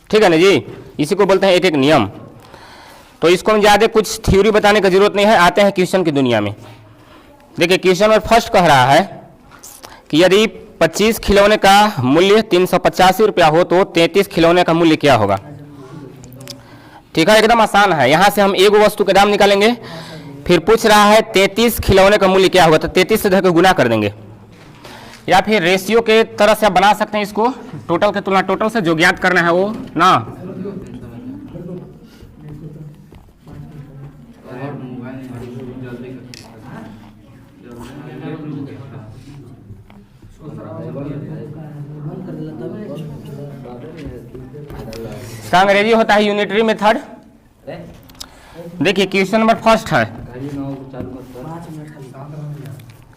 ठीक है ना जी, इसी को बोलते हैं एक एक नियम। तो इसको हम ज़्यादा कुछ थ्योरी बताने की जरूरत नहीं है, आते हैं क्वेश्चन की दुनिया में। देखिए क्वेश्चन नंबर फर्स्ट कह रहा है कि यदि 25 खिलौने का मूल्य 385 रुपया हो तो 33 खिलौने का मूल्य क्या होगा। ठीक है, एकदम आसान है। यहाँ से हम एक वस्तु के दाम निकालेंगे, फिर पूछ रहा है 33 खिलौने का मूल्य क्या होगा, तो 33 से धरकर गुना कर देंगे, या फिर रेशियो के तरह से आप बना सकते हैं इसको, टोटल के तुलना टोटल से, जो ज्ञात करना है वो ना। इसका अंग्रेजी होता है यूनिटरी मेथड। देखिए क्वेश्चन नंबर फर्स्ट है,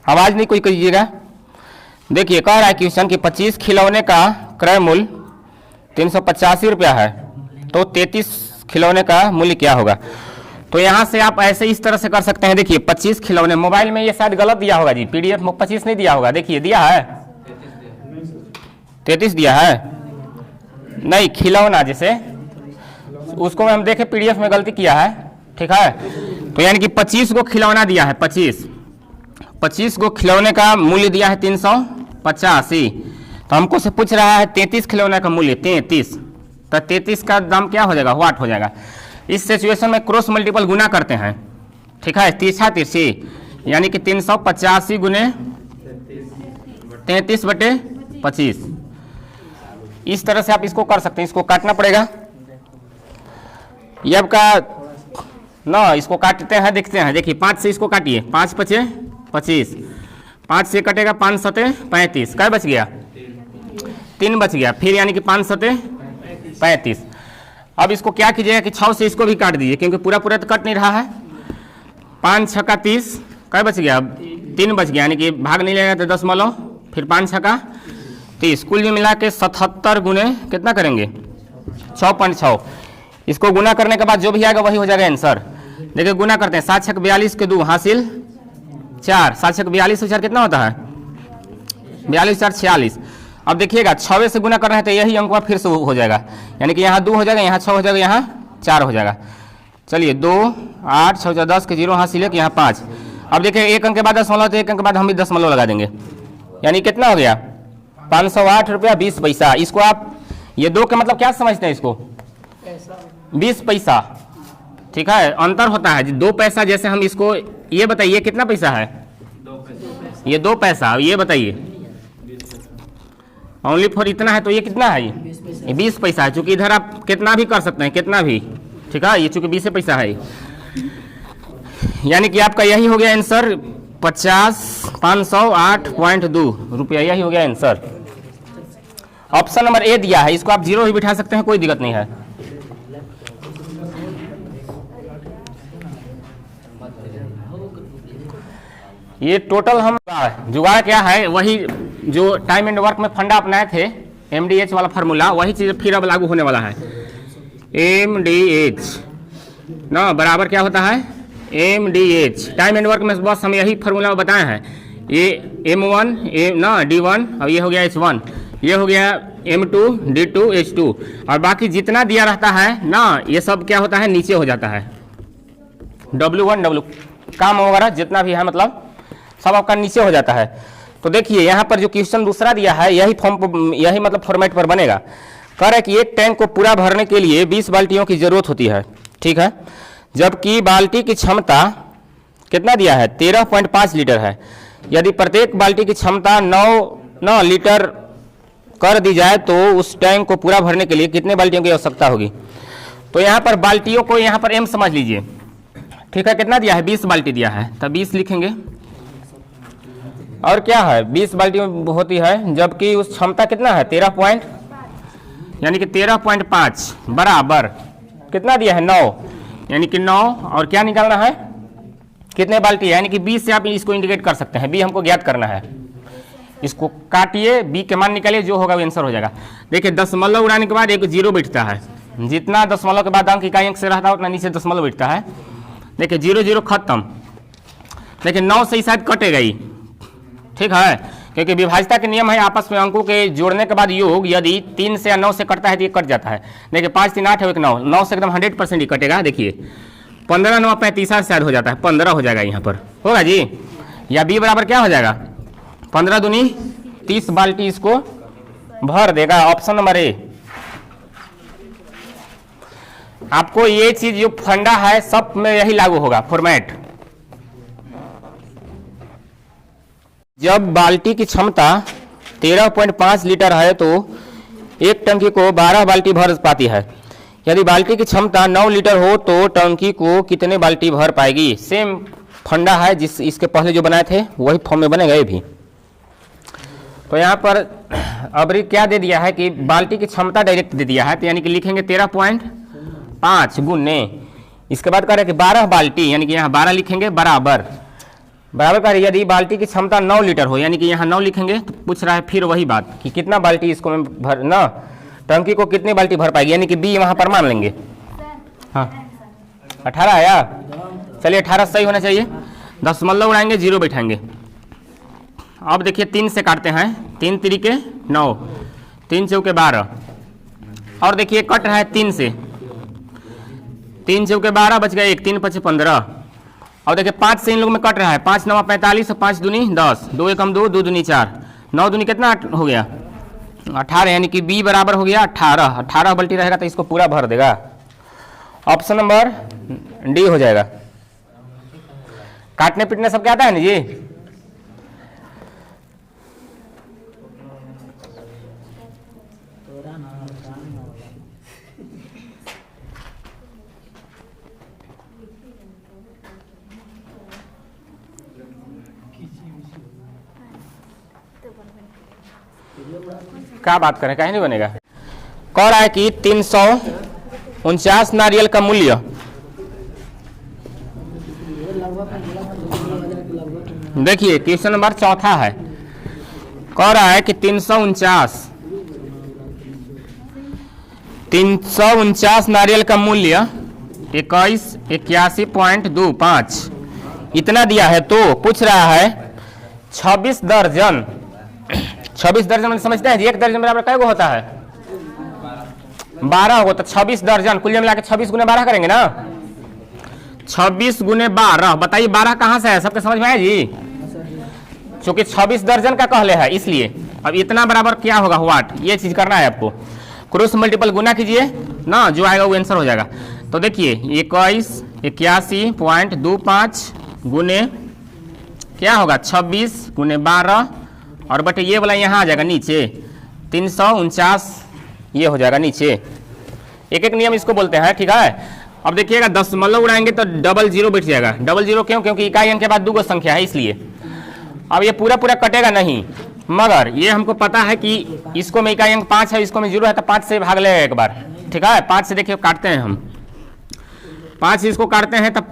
आवाज नहीं कोई कीजिएगा। देखिए कह रहा है क्वेश्चन कि 25 खिलौने का क्रय मूल्य 385 रुपया है, तो 33 खिलौने का मूल्य क्या होगा। तो यहाँ से आप ऐसे इस तरह से कर सकते हैं। देखिए 25 खिलौने, मोबाइल में ये शायद गलत दिया होगा जी, पीडीएफ में 25 नहीं दिया होगा। देखिए दिया है 33 दिया है, नहीं खिलौना जैसे उसको हम देखे पीडीएफ में गलती किया है। ठीक है, तो यानी कि 25 को खिलौना दिया है, 25 को खिलौने का मूल्य दिया है 385। तो हमको से पूछ रहा है 33 खिलौने का मूल्य 33, तो 33 का दाम क्या हो जाएगा, व्हाट हो जाएगा। इस सिचुएशन में क्रॉस मल्टीपल गुना करते हैं। ठीक है, तीछा तिरछी, यानी कि 385 गुने 33/25, इस तरह से आप इसको कर सकते हैं। इसको काटना पड़ेगा, ये आपका ना, इसको काटते हैं, देखते हैं। देखिए 5 से इसको काटिए, 5 × 5 = 25, 5 से कटेगा 5 × 7 = 35, क्या बच गया, 3 बच गया, फिर यानी कि 5 × 7 = 35। अब इसको क्या कीजिएगा कि 6 से इसको भी काट दीजिए, क्योंकि पूरा पूरा तो कट नहीं रहा है। 5 × 6 = 30, क्या बच गया, 3 बच गया, यानी कि भाग नहीं लगेगा तो 10 फिर 5 × 6 = 30, कुल भी मिला के 77 गुने कितना करेंगे, 6.6। इसको गुना करने के बाद जो भी आएगा वही हो जाएगा आंसर। देखिए गुना करते हैं, 7 × 6 = 42 के 2 हासिल 4, 7 × 6 = 42 4 कितना होता है, 42 4 46। अब देखिएगा 6 से गुना करना है तो यही अंक फिर से हो जाएगा, यानी कि यहाँ 2 हो जाएगा, यहाँ 6 हो जाएगा, यहाँ 4 हो जाएगा। चलिए 2 8 6 4 10 के 0 हासिल है कि यहाँ 5। अब देखिए एक अंक के बाद दशमलव, तो एक अंक के बाद हम भी दशमलव लगा देंगे, यानी कितना हो गया, 508 रुपया 20 पैसा। इसको आप ये 2 का मतलब क्या समझते हैं, इसको 20 पैसा। ठीक है, अंतर होता है 2 पैसा। जैसे हम इसको ये बताइए कितना पैसा है, 2 पैसा, ये 2 पैसा। ये बताइए ओनली फॉर इतना है, तो ये कितना है, ये 20 पैसा है। चूंकि इधर आप कितना भी कर सकते हैं, कितना भी। ठीक है, ये चूंकि 20 पैसा है, यानी कि आपका यही हो गया आंसर, 508.2 रुपया, यही हो गया आंसर। ऑप्शन नंबर ए दिया है, इसको आप 0 भी बिठा सकते हैं, कोई दिक्कत नहीं है। ये टोटल हम जुगाड़ क्या है, वही जो टाइम एंड वर्क में फंडा अपनाए थे, MDH वाला फार्मूला, वही चीज़ फिर अब लागू होने वाला है। MDH ना बराबर क्या होता है, MDH। टाइम एंड वर्क में बस हम यही फार्मूला बताए हैं। ये M1 ना D1, और ये हो गया H1, ये हो गया M2 D2 H2, और बाकी जितना दिया रहता है ना, ये सब क्या होता है, नीचे हो जाता है। W1 W काम वगैरह जितना भी है, मतलब सब आपका नीचे हो जाता है। तो देखिए यहाँ पर जो क्वेश्चन दूसरा दिया है, यही फॉर्म, यही मतलब फॉर्मेट पर बनेगा। कह रहा है कि एक टैंक को पूरा भरने के लिए 20 बाल्टियों की जरूरत होती है। ठीक है, जबकि बाल्टी की क्षमता कितना दिया है, 13.5 लीटर है। यदि प्रत्येक बाल्टी की क्षमता 9 लीटर कर दी जाए तो उस टैंक को पूरा भरने के लिए कितने बाल्टियों की आवश्यकता होगी। तो यहाँ पर बाल्टियों को यहाँ पर M समझ लीजिए। ठीक है, कितना दिया है, 20 बाल्टी दिया है, तब 20 लिखेंगे। और क्या है, 20 बाल्टी होती है, जबकि उस क्षमता कितना है, 13 यानी कि 13.5 बराबर कितना दिया है, 9, यानी कि 9, और क्या निकालना है, कितने बाल्टी है, यानी कि 20 से आप इसको इंडिकेट कर सकते हैं। बी हमको ज्ञात करना है, इसको काटिए, बी के मान निकालिए, जो होगा वो आंसर हो जाएगा। देखिए दशमलव उड़ाने के बाद एक 0 बैठता है, जितना दशमलव के बाद अंक इकाई अंक से रहता है उतना नीचे दशमलव बैठता है। देखिए 0 0 खत्म। देखिए 9 से ही शायद कटेगा ही। ठीक है, क्योंकि विभाज्यता के नियम है आपस में अंकों के जोड़ने के बाद योग यदि 3 से या 9 से कटता है तो ये कट जाता है। देखिए 5 3 8 है 1 9, 9 से एकदम 100% ही कटेगा। देखिए 15 9 35 शायद हो जाता है, 15 हो जाएगा यहाँ पर, होगा जी। या b बराबर क्या हो जाएगा, 15 दूनी 30 बाल्टी इसको भर देगा। Option number A. आपको ये चीज जो फंडा है सब में यही लागू होगा फॉर्मेट। जब बाल्टी की क्षमता 13.5 लीटर है तो एक टंकी को 12 बाल्टी भर पाती है। यदि बाल्टी की क्षमता 9 लीटर हो तो टंकी को कितने बाल्टी भर पाएगी। सेम फंडा है जिस इसके पहले जो बनाए थे वही फॉर्म में बनेगा ये भी। तो यहाँ पर अबरी क्या दे दिया है कि बाल्टी की क्षमता डायरेक्ट दे दिया है, तो यानी कि लिखेंगे 13.5 गुने, इसके बाद कह रहे हैं कि 12 बाल्टी, यानी कि यहाँ 12 लिखेंगे बराबर का यदि बाल्टी की क्षमता 9 लीटर हो, यानी कि यहाँ 9 लिखेंगे। तो पूछ रहा है फिर वही बात कि कितना बाल्टी इसको में भर ना, टंकी को कितनी बाल्टी भर पाएगी, यानी कि बी वहाँ पर मान लेंगे। हाँ 18 आया, चलिए 18 सही होना चाहिए। 0 उड़ाएंगे 0 बैठाएंगे। अब देखिए 3 से काटते हैं, 3 तिरिके 9, 3 चौके 12, और देखिए कट रहा है 3 से, 3 चौके 12 बच गया 1, 3 5 15, और देखिए 5 से इन लोग में कट रहा है, 5 9 45 और 5 दूनी 10, 2 1 2, 2 दूनी 4, 9 दूनी कितना हो गया 18, यानी कि बी बराबर हो गया 18। 18 बाल्टी रहेगा तो इसको पूरा भर देगा। ऑप्शन नंबर डी हो जाएगा। काटने पीटने सब क्या आता है ना जी। क्या बात करें, कहीं नहीं बनेगा। कह रहा है कि 349 नारियल का मूल्य, देखिए क्वेश्चन नंबर 4 है। कह रहा है कि 349 नारियल का मूल्य 2181.25 इतना दिया है, तो पूछ रहा है 26 दर्जन। 26 दर्जन मतलब समझते हैं जी, एक दर्जन बराबर कै गो होता है 12 होगा, तो 26 दर्जन कुल मिला के 26 गुने 12 करेंगे ना, 26 गुने 12। बताइए 12 कहाँ से है, सबके समझ में आया जी। चूंकि 26 दर्जन का कहले है इसलिए अब इतना बराबर क्या होगा व्हाट, ये चीज करना है आपको। क्रॉस मल्टीपल गुना कीजिए ना, जो आएगा वो आंसर हो जाएगा। तो देखिए 2181.25 गुने क्या होगा 26 गुने 12, और बटे ये वाला यहाँ आ जाएगा नीचे 349, ये हो जाएगा नीचे। एक एक नियम इसको बोलते हैं, ठीक है। अब देखिएगा 10 उड़ाएंगे तो 00 बैठ जाएगा। 00 क्यों, क्योंकि इकाई अंक के बाद 2 संख्या है इसलिए। अब ये पूरा कटेगा नहीं, मगर ये हमको पता है कि इसको में इकाई अंक 5 है, इसको में 0 है, तो 5 से भाग लेगा एक बार, ठीक है। 5 से देखिए काटते हैं हम, 5 से इसको काटते हैं तब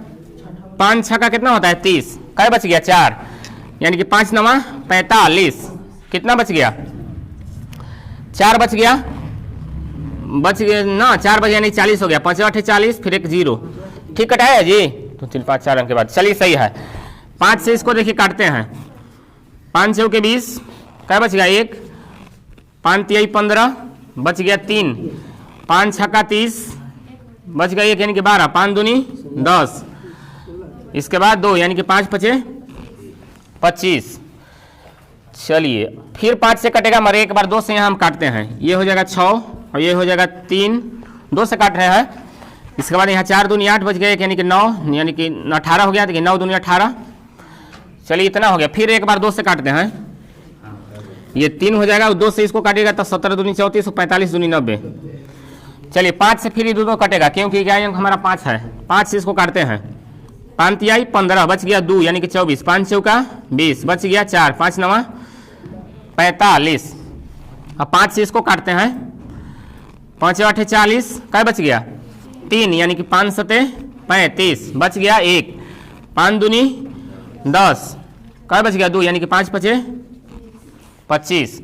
5 6 का कितना होता है 30, क्या बच गया 4, यानी कि 5 9 45, कितना बच गया 4 बच गया ना, 4 बच यानी 40 हो गया, 5 8 40, फिर एक 0, ठीक कटाया जी। तो 3 5 4 अंक के बाद चलिए सही है। 5 से इसको देखिए काटते हैं, 5 6 के 20, क्या बच गया 1, 5 3 15 बच गया 3, 5 6 का 30 बच गया 1 यानी कि 12, 5 दूनी 10, इसके बाद 2 यानी कि 5 5 25। चलिए फिर 5 से कटेगा मरे, एक बार 2 से यहाँ हम काटते हैं, ये हो जाएगा 6 और ये हो जाएगा 3, 2 से काट रहे हैं। इसके बाद यहाँ 4 दूनी 8 बच गए, यानी कि 9, यानी कि 18 हो गया, देखिए 9 दूनी 18। चलिए इतना हो गया, फिर एक बार 2 से काटते हैं, ये 3 हो जाएगा, 2 से इसको काटेगा तो 17 दूनी 34 और 45 दूनी 90। चलिए 5 से फिर ये 2 कटेगा, क्योंकि इकाई अंक हमारा 5 है। 5 से इसको काटते हैं, 5 3 15 बच गया 2 यानी कि 24, 5 चौका 20 बच गया 4, 5 9 45। अब 5 से इसको काटते हैं, 5 8 40, क्या बच गया 3 यानी कि 5 7 35 बच गया 1, 5 दूनी 10, क्या बच गया 2 यानी कि 5 5 25।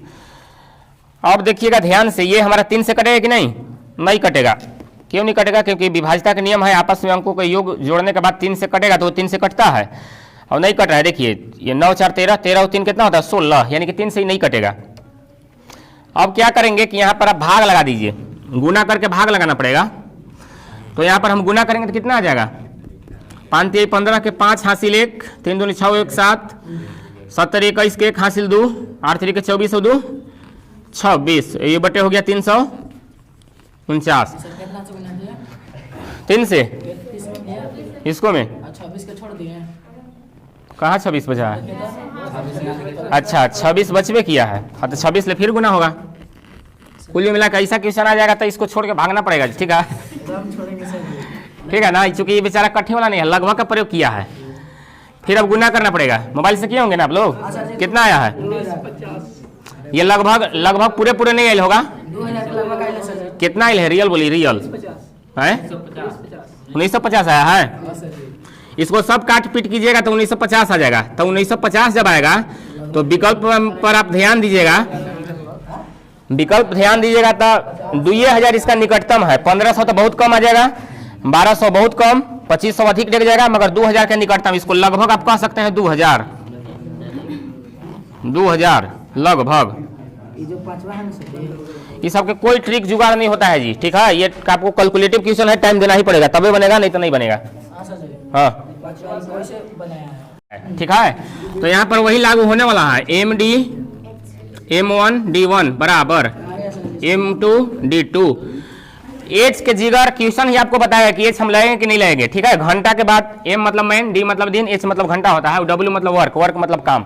अब देखिएगा ध्यान से, ये हमारा 3 से कटेगा कि नहीं, नहीं कटेगा। क्यों नहीं कटेगा, क्योंकि विभाज्यता का नियम है आपस में अंकों का योग जोड़ने के बाद 3 से कटेगा, तो 3 से कटता है। और नहीं कट रहा है, देखिए ये 9 4 13, 13 और 3 कितना होता है 16, यानी कि 3 से ही नहीं कटेगा। अब क्या करेंगे कि यहाँ पर आप भाग लगा दीजिए, गुना करके भाग लगाना पड़ेगा। तो यहाँ पर हम गुना करेंगे तो कितना आ जाएगा, 5 3 15 के 5 हासिल 1, 3 दूनी 6 1 7, 70 21 के 1 हासिल 2, 8 3 के 24 और 2 26, ये बटे हो गया 349। 3 से इसको में 26 के छोड़ दिए, कहाँ 26 बचा है, अच्छा 26 बचवे किया है, हाँ तो 26 ले फिर गुना होगा। कुल मिला के ऐसा क्वेश्चन आ जाएगा तो इसको छोड़ के भागना पड़ेगा, ठीक है ठीक है ना, चूंकि ये बेचारा कट्ठे वाला नहीं है, लगभग का प्रयोग किया है, फिर अब गुना करना पड़ेगा। मोबाइल से किए होंगे ना आप लोग, कितना आया है, ये लगभग पूरे नहीं आयल होगा, 2000 के लगभग आइले सर। कितना आयल है, रियल बोली, रियल है 1950 आया है। इसको सब काट पीट कीजिएगा तो 1950 आ जाएगा। तो 1950 जब आएगा तो विकल्प पर आप ध्यान दीजिएगा, विकल्प ध्यान दीजिएगा तो 2000 इसका निकटतम है, 1500 तो बहुत कम आ जाएगा, 1200 बहुत कम, 2500 अधिक लग जाएगा, मगर 2000 के निकटतम, इसको लगभग आप कह सकते हैं 2000 लगभग। ये जो पांचवा है ना सर, ये सबके कोई ट्रिक जुगाड़ नहीं होता है जी, ठीक है, ये आपको कैलकुलेटिव क्वेश्चन है, टाइम देना ही पड़ेगा तबे बनेगा, नहीं तो नहीं बनेगा। हाँ सर, हाँ पांचवा कैसे बनाया है, ठीक है। तो यहाँ पर वही लागू होने वाला है, MD M1 D1 बराबर M2 D2। एच के जिगर क्वेश्चन ही आपको बताएगा कि एच हम लगेंगे कि नहीं लगेंगे, ठीक है। घंटा के बाद M मतलब मैन, D मतलब दिन, H मतलब घंटा होता है, W मतलब वर्क, वर्क मतलब काम।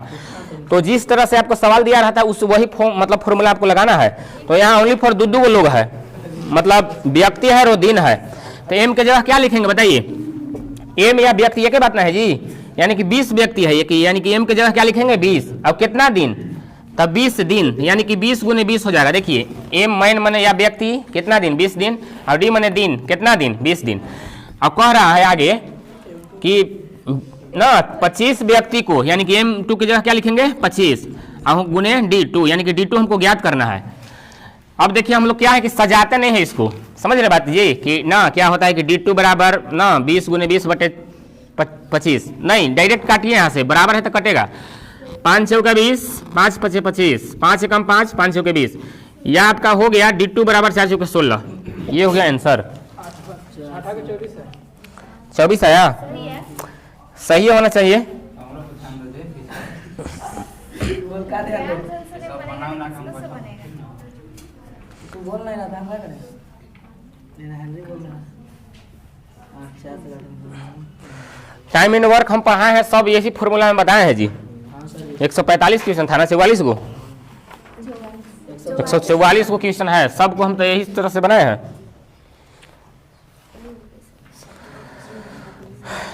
तो जिस तरह से आपको सवाल दिया रहता है उस वही मतलब फॉर्मूला आपको लगाना है। तो यहाँ ओनली फॉर दो लोग है, मतलब व्यक्ति है और दिन है। तो M के जगह क्या लिखेंगे बताइए, M या व्यक्ति एक ही बात ना है जी, यानी कि 20 व्यक्ति है एक, यानी कि M के जगह क्या लिखेंगे 20। अब कितना दिन, तब 20 दिन, यानी कि 20 गुने 20 हो जाएगा। देखिए M मैन मने या व्यक्ति कितना दिन 20 दिन, और D मने दिन कितना दिन 20 दिन। अब कह रहा है आगे कि ना 25 व्यक्ति को, यानी कि M2 की जगह क्या लिखेंगे 25 और गुने D2, यानी कि D2 हमको ज्ञात करना है। अब देखिए हम लोग क्या है कि सजाते नहीं है इसको, समझ रहे बात जी कि ना क्या होता है कि D2 बराबर ना 20 गुने 20 बटे 25, नहीं डायरेक्ट काटिए यहाँ से, बराबर है तो कटेगा 5 चौका 20, 5 पचे 25, 5 कम 5, 5 चौके 20, यह आपका हो गया D2 बराबर 4 चौके 16। ये हो गया आंसर, 24 आया, सही होना चाहिए। बोल नहीं रहा था, क्या करें, मेरा हेनरी बोल रहा है। अच्छा टाइम इन वर्क हम पढ़ाए हैं, सब यही फॉर्मूला में बताए हैं जी। 145 क्वेश्चन था ना, 44 को 144 को क्वेश्चन है, सबको हम तो यही तरह से बनाए हैं।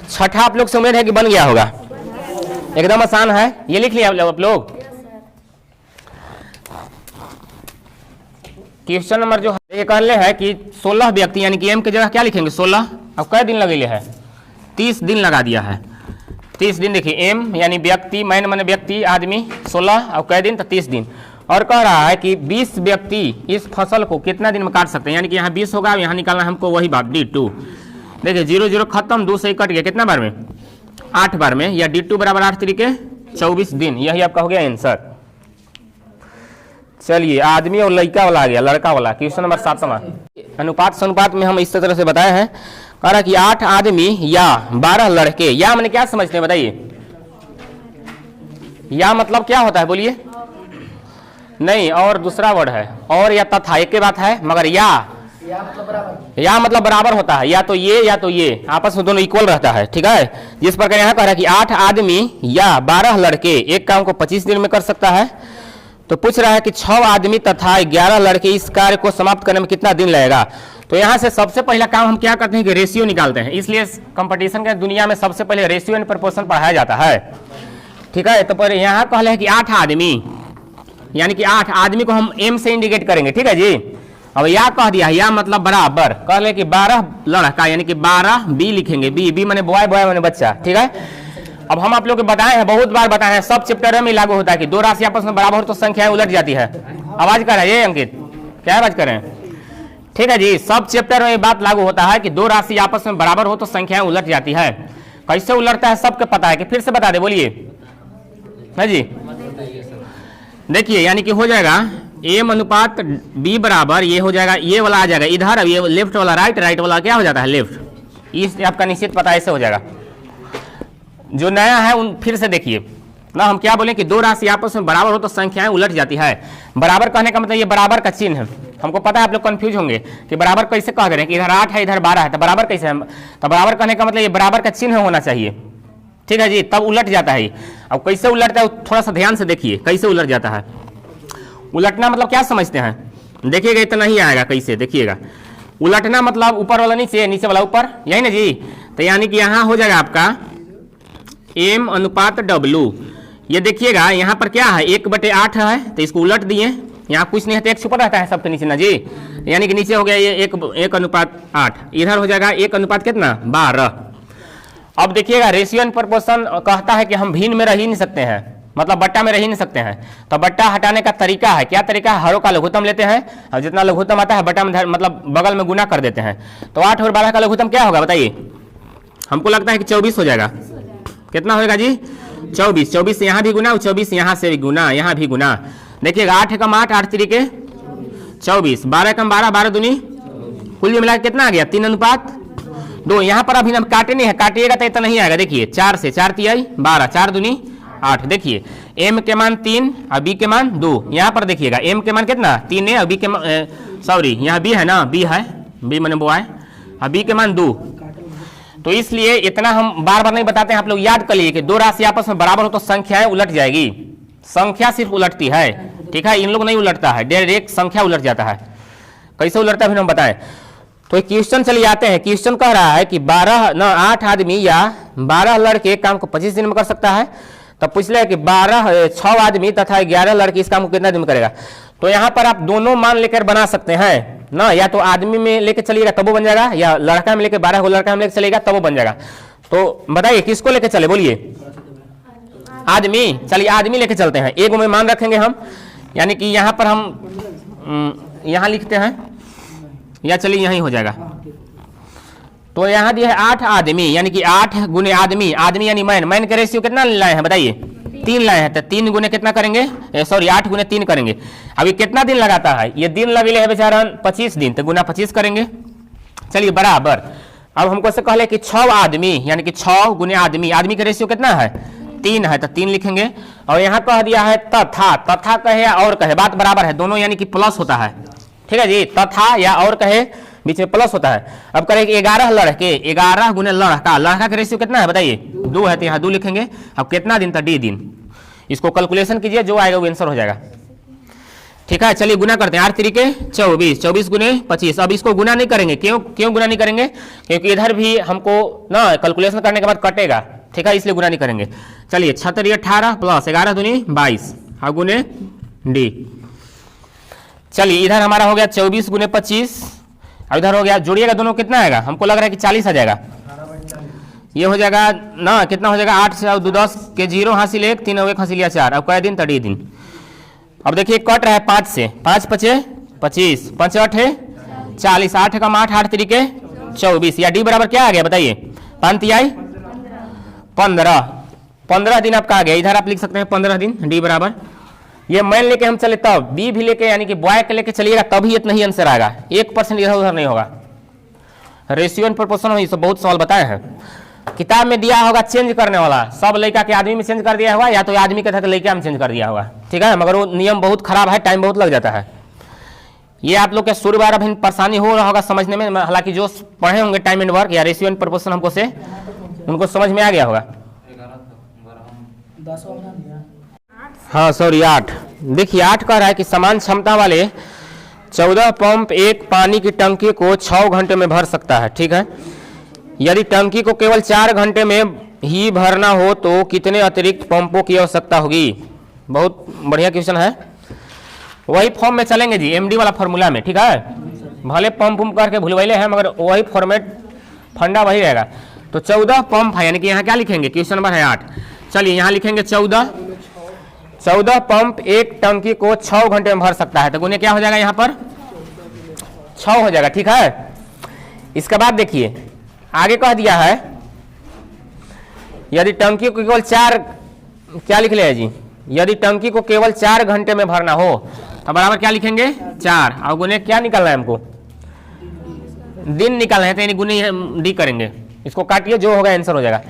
छठा आप लोग से उम्मीद है कि बन गया होगा, एकदम आसान है, ये लिख लिया आप लोग। क्वेश्चन नंबर जो है कह ले है कि 16 व्यक्ति, यानी कि M की जगह क्या लिखेंगे 16। अब कै दिन लगेले है 30 दिन लगा दिया है, 30 दिन। देखिए M यानी व्यक्ति, मैन माने व्यक्ति आदमी 16 और कै दिन तो 30 दिन। और कह रहा है कि 20 व्यक्ति इस फसल को कितना दिन में काट सकते हैं, यानी कि यहाँ 20 होगा, यहाँ निकालना है हमको वही बात D2। देखिए 0 0 खत्म, 2 से ही कट गया, कितना बार में 8 बार में, या D2 बराबर 8 तरीके 24 दिन, यही आपका हो गया आंसर। चलिए आदमी और लड़का वाला आ गया, लड़का वाला क्वेश्चन नंबर 7वां। अनुपात अनुपात में हम इस तरह से बताए हैं, कह रहा कि 8 आदमी या 12 लड़के, या मैंने क्या समझते हैं बताइए, या मतलब क्या होता है बोलिए, नहीं और दूसरा वर्ड है, और या तथा एक ही बात है, मगर या मतलब बराबर होता है, या तो ये आपस में दोनों इक्वल रहता है, ठीक है। जिस प्रकार यहाँ कह रहा है कि 8 आदमी या 12 लड़के एक काम को 25 दिन में कर सकता है। तो पूछ रहा है कि 6 आदमी तथा 11 लड़के इस कार्य को समाप्त करने में कितना दिन लगेगा। तो यहाँ से सबसे पहला काम हम क्या करते हैं कि रेशियो निकालते हैं, इसलिए कंपटीशन के दुनिया में सबसे पहले रेशियो एंड प्रोपोर्शन पढ़ाया जाता है, ठीक है। तो पर यहाँ कहले है कि 8 आदमी, यानी कि 8 आदमी को हम M से इंडिकेट करेंगे, ठीक है जी। अब या कह दिया, या मतलब बराबर, कह ले कि 12 लड़का, यानी कि 12 B लिखेंगे, बी माने बॉय, बॉय माने बच्चा, ठीक है। अब हम आप लोग को बताए हैं, बहुत बार बताए हैं, सब चैप्टर में लागू होता है कि दो राशि आपस में बराबर हो तो संख्याएं उलट जाती है। आवाज कर रहे हैं अंकित, क्या आवाज कर रहे हैं, ठीक है जी। सब चैप्टर में ये बात लागू होता है कि दो राशि आपस में बराबर हो तो संख्याएं उलट जाती है। कैसे उलटता है सबके पता है कि फिर से बता दे, बोलिए है जी। देखिए यानी कि हो जाएगा m अनुपात b बराबर, ये हो जाएगा, ये वाला आ जाएगा इधर, अब ये लेफ्ट वाला राइट, राइट वाला क्या हो जाता है लेफ्ट, इस आपका निश्चित पता ऐसे हो जाएगा। जो नया है उन फिर से देखिए ना, हम क्या बोले कि दो राशि आपस में बराबर हो तो संख्याएं उलट जाती है। बराबर कहने का मतलब ये बराबर का चिन्ह है। हमको पता है आप लोग कंफ्यूज होंगे कि बराबर कैसे कह दे रहे हैं कि इधर 8 है इधर 12 है, तो बराबर कैसे है, तो बराबर कहने का मतलब ये बराबर का चिन्ह होना चाहिए, ठीक है जी, तब उलट जाता है। अब कैसे उलटता है थोड़ा सा ध्यान से देखिए कैसे उलट जाता है। उलटना मतलब क्या समझते हैं, देखिएगा इतना ही आएगा कैसे, देखिएगा उलटना मतलब ऊपर वाला नीचे, नीचे वाला ऊपर, यही ना जी। तो यानी कि यहाँ हो जाएगा आपका m अनुपात w, ये देखिएगा यहाँ पर क्या है 1/8 है, तो इसको उलट दिए, यहाँ कुछ नहीं है तो एक छुपा रहता है सबके नीचे ना जी, यानी कि नीचे हो गया ये 1:8, इधर हो जाएगा 1 अनुपात कितना 12। अब देखिएगा रेशियो एंड प्रोपोर्शन कहता है कि हम भिन्न में रह ही नहीं सकते हैं, मतलब बट्टा में रह ही नहीं सकते हैं, तो बट्टा हटाने का तरीका है, क्या तरीका है, हरों का लघुत्तम लेते हैं और जितना लघुत्तम आता है बट्टा में मतलब बगल में गुना कर देते हैं। तो 8 और 12 का लघुत्तम क्या होगा बताइए, हमको लगता है कि 24 हो जाएगा। कितना होगा जी 24, 24 यहाँ भी गुना, 24 यहाँ से भी गुना, यहाँ भी गुना। देखिएगा 8 कम 8, 8 3 के 24, 12 कम 12, 12 दूनी, कुल मिला कितना आ गया 3:2। यहाँ पर अभी काटे नहीं है, काटिएगा तो इतना नहीं आएगा। देखिए 4 से 4 तिहाई 12, 4 दूनी 8। देखिए m के मान 3 और b के मान 2। यहाँ पर देखिएगा m के मान कितना 3 है और b के सॉरी यहाँ b है ना, b है, b मैंने वो है और b के मान 2। तो इसलिए इतना हम बार बार नहीं बताते हैं, आप लोग याद कर लिए कि दो राशि आपस में बराबर हो तो संख्याएं उलट जाएगी, संख्या सिर्फ उलटती है, ठीक है, इन लोग नहीं उलटता है, डायरेक्ट संख्या उलट जाता है। कैसे उलटता है फिर हम बताएं। तो क्वेश्चन चलिए आते हैं, क्वेश्चन कह रहा है कि 8 आदमी या 12 लड़के एक काम को 25 दिन में कर सकता है। तब पूछ ले कि 6 आदमी तथा 11 लड़के इस काम को कितना दिन में करेगा। तो यहाँ पर आप दोनों मान लेकर बना सकते हैं ना, या तो आदमी में लेके चलिएगा तब वो बन जाएगा, या लड़का में लेके 12 को लड़का में लेके चलेगा तब वो बन जाएगा। तो बताइए किसको लेके चले, बोलिए आदमी। चलिए आदमी लेके चलते हैं, एक में मान रखेंगे हम, यानी कि यहाँ पर हम यहाँ लिखते हैं, या चलिए यही हो जाएगा। तो यहाँ दिया है 8 आदमी, यानी कि 8 गुने आदमी, आदमी यानी मैन का रेशियो कितना लाए हैं बताइए 3 लाए हैं, तो 3 गुने कितना करेंगे, सॉरी 8 गुने 3 करेंगे। अभी कितना दिन लगाता है, ये दिन लगे है बेचारा 25 दिन, तो गुना 25 करेंगे। चलिए बराबर, अब हमको से कहले कि 6 आदमी, यानी कि 6 गुने आदमी, आदमी का रेशियो कितना है 3 है, तो 3 लिखेंगे। और यहाँ कह दिया है तथा, तथा कहे या और कहे बात बराबर है, दोनों यानी कि प्लस होता है, ठीक है जी, तथा या और कहे बीच में प्लस होता है। अब करेंगे 11 लड़के, 11 गुने लड़का, लड़का का रेशियो कितना है बताइए 2 है, तो यहाँ 2 लिखेंगे। अब कितना दिन था डी दिन, इसको कैलकुलेशन कीजिए, जो आएगा वो आंसर हो जाएगा, ठीक है। चलिए गुना करते हैं, 8 3 के 24, 24 गुने 25। अब इसको गुना नहीं करेंगे, क्यों गुना नहीं करेंगे, क्योंकि इधर भी हमको ना कैलकुलेशन करने के बाद कटेगा, ठीक है, इसलिए गुना नहीं करेंगे। चलिए 6 18 प्लस 11 दूनी 22 और गुने डी। चलिए इधर हमारा हो गया 24 गुने 25, और इधर हो गया, जोड़िएगा दोनों कितना आएगा, हमको लग रहा है कि 40 आ जाएगा। ये हो जाएगा ना, कितना हो जाएगा 8 से 2 10 के 0 हासिल 1, 3 और 1 हासिल 4। अब कै दिन तड़ी दिन। अब देखिए कट रहा है 5 से, 5 5 25, 5 8 40, 8 कम 8, 8 3 के 24, या डी बराबर क्या आ गया बताइए 5 तिहाई 15, 15 दिन आपका आ गया। इधर आप लिख सकते हैं 15 दिन, डी बराबर। ये मैन लेके हम चले तब, बी भी लेके यानी कि बॉय के लेके चलिएगा तभी इतना ही आंसर आएगा, 1% इधर उधर नहीं होगा। रेशियो एंड प्रोपोर्शन हो, ये सब बहुत सवाल बताए हैं, किताब में दिया होगा चेंज करने वाला, सब लड़का के आदमी में चेंज कर दिया होगा, या तो आदमी के तहत लड़का में चेंज कर दिया होगा, ठीक है, मगर वो नियम बहुत खराब है, टाइम बहुत लग जाता है। ये आप लोग के शुरू बार अभी परेशानी हो रहा होगा समझने में, हालांकि जो पढ़े होंगे टाइम एंड वर्क या रेशियो एंड प्रोपोर्शन हमको से उनको समझ में आ गया होगा। हाँ सॉरी 8, देखिए 8 कह रहा है कि समान क्षमता वाले 14 पंप एक पानी की टंकी को 6 घंटे में भर सकता है, ठीक है। यदि टंकी को केवल 4 घंटे में ही भरना हो तो कितने अतिरिक्त पंपों की आवश्यकता होगी। बहुत बढ़िया क्वेश्चन है, वही फॉर्म में चलेंगे जी, एमडी वाला फॉर्मूला में, ठीक है। भले पंप करके भूलवैले हैं मगर वही फॉर्मेट फंडा वही रहेगा। तो 14 पंप है, यानी कि यहाँ क्या लिखेंगे, क्वेश्चन नंबर है 8। चलिए यहाँ लिखेंगे 14 पंप एक टंकी को 6 घंटे में भर सकता है, तो गुने क्या हो जाएगा यहाँ पर 6 हो जाएगा, ठीक है। इसके बाद देखिए आगे कह दिया है यदि टंकी को केवल 4, क्या लिख लिया जी, यदि टंकी को केवल 4 घंटे में भरना हो तो बराबर क्या लिखेंगे 4, और गुने क्या निकालना है हमको, दिन निकालना है, तो यानी गुने डी करेंगे, इसको काटिए जो होगा आंसर हो जाएगा।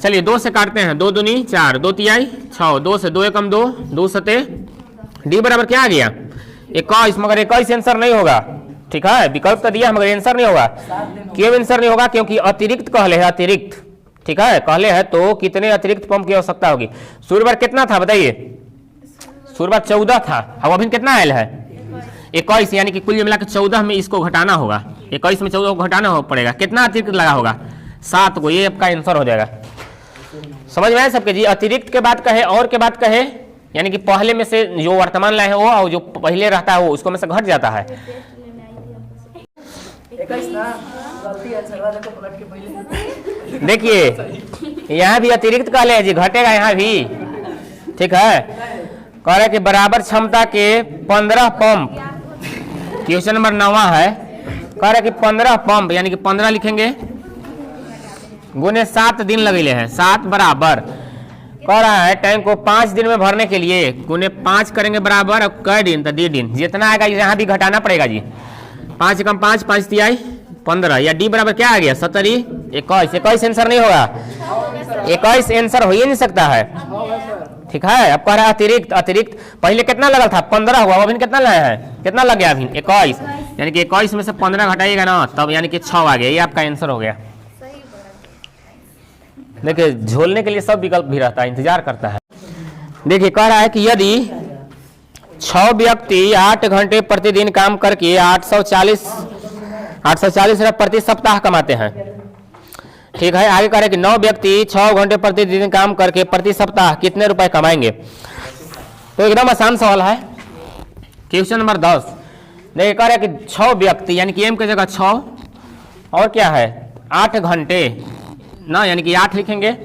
चलिए 2 से काटते हैं, 2 दूनी 4, 2 तिहाई 6, 2 से 2 एकम 2, 2 सते डी बराबर क्या आ गया 21, मगर 21 आंसर नहीं होगा, ठीक है, विकल्प तो दिया मगर आंसर नहीं होगा। क्यों आंसर नहीं होगा, क्योंकि अतिरिक्त कहले है, अतिरिक्त, ठीक है, कहले है तो कितने अतिरिक्त पंप की आवश्यकता होगी। सूर्यवर कितना था बताइए, सूर्यवर 14 था, अब अभी कितना आयल है 21, यानी कि कुल मिला के 14 में इसको घटाना होगा, 21 में 14 को घटाना पड़ेगा, कितना अतिरिक्त लगा होगा 7 को, ये आपका आंसर हो जाएगा। समझ में आए सबके जी। अतिरिक्त के बाद कहे और के बाद कहे, यानी कि पहले में से जो वर्तमान लाए है वो और जो पहले रहता है वो उसको में से घट जाता है। देखिए यहाँ भी अतिरिक्त कह ले जी, घटेगा यहाँ भी, ठीक है। कह रहे कि बराबर क्षमता के 15 पंप, क्वेश्चन नंबर 9 है, कह रहे कि 15 पंप यानी कि 15 लिखेंगे गुने 7 दिन लगेले हैं, 7 बराबर, कह रहा है टैंक को 5 दिन में भरने के लिए गुने 5 करेंगे बराबर, अब कै दिन तो 2 दिन, जितना आएगा यहाँ भी घटाना पड़ेगा जी, 5 एकम 5, 5 तिहाई 15, या डी बराबर क्या आ गया 70, 21, 21 आंसर नहीं होगा, 21 आंसर हो ही नहीं सकता है, ठीक है। अब कह रहा है अतिरिक्त, अतिरिक्त पहले कितना लगा था 15 हुआ, अभी कितना लगा है, कितना लग गया अभी 21, यानी कि 21 में से 15 घटाइएगा ना तब यानी कि 6 आ गया, ये आपका आंसर हो गया। देखिए झोलने के लिए सब विकल्प भी रहता है, इंतजार करता है। देखिए कह रहा है कि यदि 6 व्यक्ति 8 घंटे प्रतिदिन काम करके 840 रुपये प्रति सप्ताह कमाते हैं, ठीक है। आगे कह रहे हैं कि 9 व्यक्ति 6 घंटे प्रतिदिन काम करके प्रति सप्ताह कितने रुपए कमाएंगे। तो एकदम आसान सवाल है, क्वेश्चन नंबर 10। देखिए कह रहे हैं कि 6 व्यक्ति यानी कि एम की जगह 6 और क्या है 8 घंटे ना, यानी कि 8 लिखेंगे।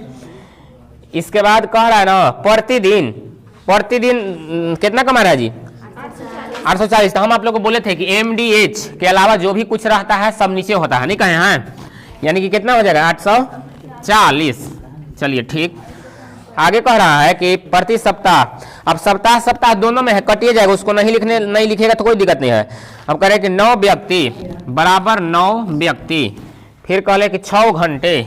इसके बाद कह रहा है ना प्रतिदिन, प्रतिदिन कितना कमा रहा है जी 840। तो हम आप लोग को बोले थे कि MDH के अलावा जो भी कुछ रहता है सब नीचे होता है, नहीं कहे हैं, यानी कि कितना हो जाएगा 840। चलिए ठीक, आगे कह रहा है कि प्रति सप्ताह, अब सप्ताह सप्ताह दोनों में है, कटिए जाएगा, उसको नहीं लिखेगा तो कोई दिक्कत नहीं है। अब कह रहे कि 9 व्यक्ति बराबर 9 व्यक्ति, फिर कह ले कि 6 घंटे,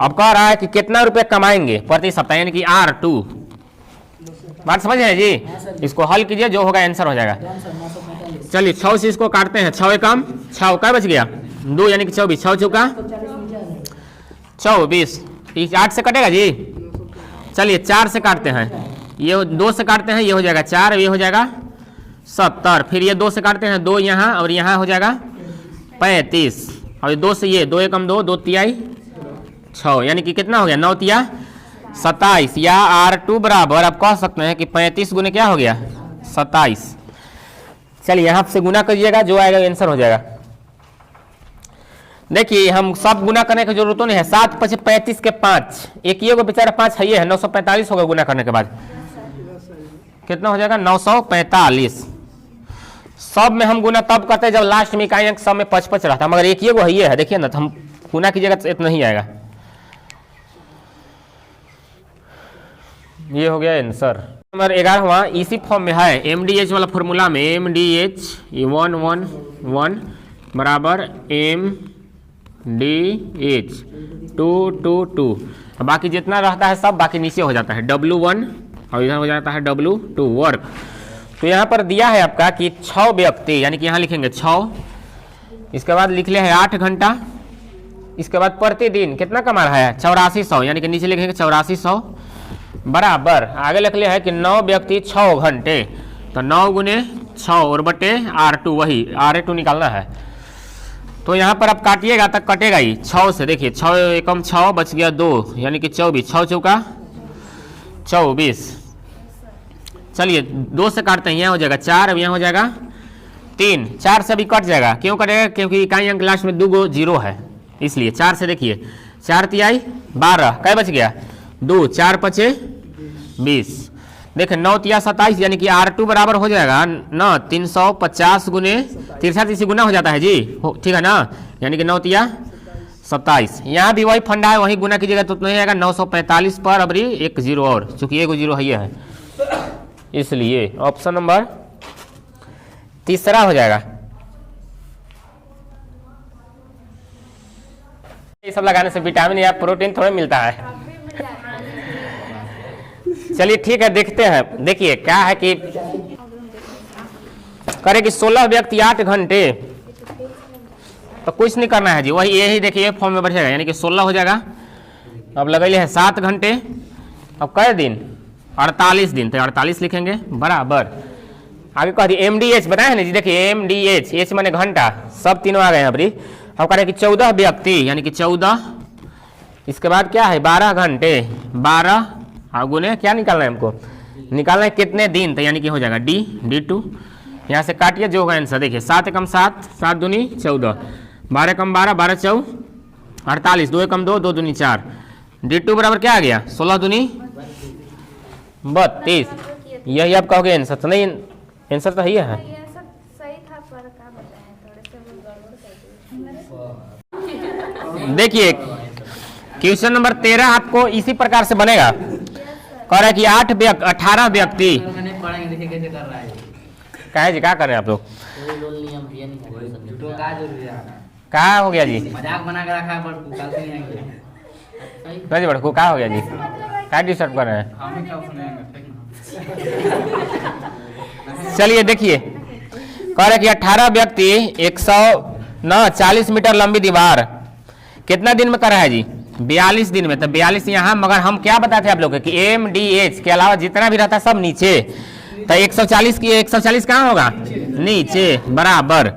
अब कह रहा है कि कितना रुपए कमाएंगे प्रति सप्ताह, यानी कि R2। बात समझ रहे हैं जी, इसको हल कीजिए जो होगा आंसर हो जाएगा। चलिए 6 से इसको काटते हैं, 6 एकम 6, क्या बच गया 2 यानी कि 24, 6 चौका 24, 8 से कटेगा जी। चलिए 4 से काटते हैं, ये 2 से काटते हैं, ये हो जाएगा 4, ये हो जाएगा 70, फिर ये 2 से काटते हैं, 2 यहाँ और यहाँ हो जाएगा 35, और 2 से ये 2 एकम 2, 2 तिहाई 6, यानी कि कितना हो गया 9 तिया 27, या R2 बराबर आप कह सकते हैं कि 35 गुने क्या हो गया 27। चलिए यहाँ से गुना करिएगा, जो आएगा आंसर हो जाएगा। देखिए हम सब गुना करने की जरूरत नहीं है, 7 × 35 के 5, एक ये को बेचारा 5 है, 945 होगा गुना करने के बाद, कितना हो जाएगा 945। सब में हम गुना तब करते हैं जब लास्ट में इकाई अंक सब में 55 रहता है, मगर एक ये वो है, देखिए ना, तो हम गुना कीजिएगा तो इतना ही आएगा। ये हो गया आंसर। नंबर 11वां इसी फॉर्म में है, MDH वाला फॉर्मूला में MDH 111 बराबर MDH 222, बाकी जितना रहता है सब बाकी नीचे हो जाता है W1 और इधर हो जाता है W2 वर्क। तो यहाँ पर दिया है आपका कि 6 व्यक्ति, यानी कि यहाँ लिखेंगे 6, इसके बाद लिख ले है 8 घंटा, इसके बाद प्रतिदिन कितना कमा रहा है 8400, यानी कि नीचे लिखेंगे 8400 बराबर, आगे लिख ले है कि 9 व्यक्ति 6 घंटे, तो 9 गुने 6 और बटे R2, वही R2 निकालना है। तो यहाँ पर आप काटिएगा तक कटेगा ही 6 से, देखिए 6 एकम 6 बच गया 2, यानी कि 24, 6 चौका 24। चलिए 2 से काटते हैं, यहाँ हो जाएगा 4, अब यहाँ हो जाएगा 3, 4 से भी कट जाएगा, क्यों कटेगा क्योंकि इकाई अंक लास्ट में 2 गो 0 है, इसलिए 4 से देखिए 4 तिहाई 12, क्या बच गया 2, 4 × 5 = 20, देखिए 9 तिया 27, यानी कि R2 बराबर हो जाएगा ना 350 गुने 3 गुना हो जाता है जी, ठीक है ना, यानी कि 9 तिया 27। यहाँ भी वही फंडा है, वही गुना कीजिएगा तो उतना ही आएगा 945 पर अबरी एक जीरो और, चूंकि एक जीरो ये है इसलिए ऑप्शन नंबर तीसरा हो जाएगा। ये सब लगाने से विटामिन या प्रोटीन थोड़ा मिलता है। चलिए ठीक है, देखते हैं। देखिए क्या है कि करे कि 16 व्यक्ति 8 घंटे, तो कुछ नहीं करना है जी, वही यही देखिए फॉर्म में बढ़ेगा, यानी कि 16 हो जाएगा। अब लगेले है 7 घंटे, अब कै दिन 48 दिन, तो 48 लिखेंगे बराबर। आगे कह दिए MDH बताए ना जी, देखिए MDH, एच माने घंटा, सब तीनों आ गए हैं अबरी। अब कह रहे कि 14 व्यक्ति यानी कि 14, इसके बाद क्या है 12 घंटे, 12 गुने क्या निकालना है हमको, निकालना है कितने दिन, तो यानी कि हो जाएगा D2। यहाँ से काटिए जो होगा आंसर, देखिए 7 एकम 7, 7 दूनी 14, 12 एकम 12, 12 चौ 48, 2 एकम 2, 2 दूनी 4, D2 बराबर क्या आ गया 16 दूनी 32। यही आप कहोगे आंसर, तो नहीं आंसर तो यही है। देखिए क्वेश्चन नंबर 13 आपको इसी प्रकार से बनेगा। कह रहा है कि 18 व्यक्ति, कहे जी क्या कर रहे हैं आप लोग, क्या हो गया जी, मजाक बना के रखा है पर कल से नहीं आएंगे। नहीं जी बड़कू क्या हो गया जी, क्या डिस्टर्ब कर रहे हैं। चलिए देखिए कह रहे कि 18 व्यक्ति 140 मीटर लंबी दीवार कितना दिन में कर रहा है जी 42 दिन में। तो 42 यहाँ, मगर हम क्या बताते आप लोग कि MDH के अलावा जितना भी रहता है सब नीचे, तो 140 की 140 कहाँ होगा नीचे बराबर।